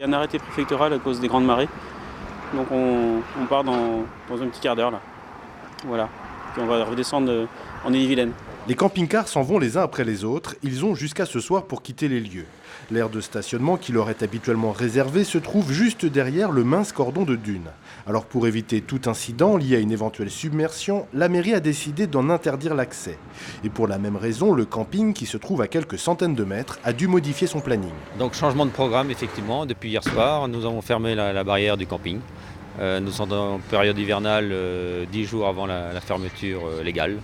Il y a un arrêté préfectoral à cause des grandes marées. Donc on part dans un petit quart d'heure là. Voilà. Puis on va redescendre en Ille-et-Vilaine. Les camping-cars s'en vont les uns après les autres. Ils ont jusqu'à ce soir pour quitter les lieux. L'aire de stationnement qui leur est habituellement réservée se trouve juste derrière le mince cordon de dunes. Alors pour éviter tout incident lié à une éventuelle submersion, la mairie a décidé d'en interdire l'accès. Et pour la même raison, le camping, qui se trouve à quelques centaines de mètres, a dû modifier son planning. Donc changement de programme effectivement, depuis hier soir, nous avons fermé la barrière du camping. Nous sommes en période hivernale, 10 jours avant la fermeture légale.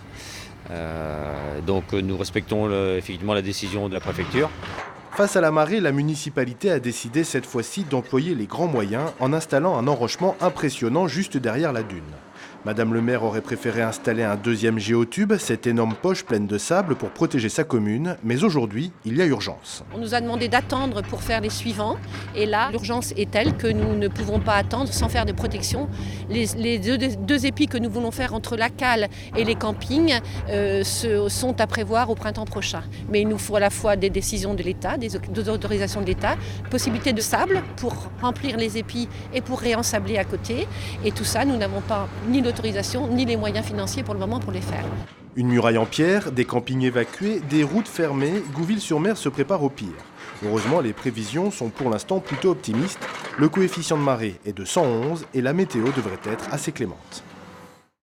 Donc nous respectons effectivement la décision de la préfecture. Face à la marée, la municipalité a décidé cette fois-ci d'employer les grands moyens en installant un enrochement impressionnant juste derrière la dune. Madame le maire aurait préféré installer un deuxième géotube, cette énorme poche pleine de sable pour protéger sa commune, mais aujourd'hui, il y a urgence. On nous a demandé d'attendre pour faire les suivants, et là, l'urgence est telle que nous ne pouvons pas attendre sans faire de protection. Les deux épis que nous voulons faire entre la cale et les campings sont à prévoir au printemps prochain. Mais il nous faut à la fois des décisions de l'État, des autorisations de l'État, possibilité de sable pour remplir les épis et pour réensabler à côté, et tout ça, nous n'avons pas ni l'autorisation ni les moyens financiers pour le moment pour les faire. Une muraille en pierre, des campings évacués, des routes fermées, Gouville-sur-Mer se prépare au pire. Heureusement, les prévisions sont pour l'instant plutôt optimistes. Le coefficient de marée est de 111 et la météo devrait être assez clémente.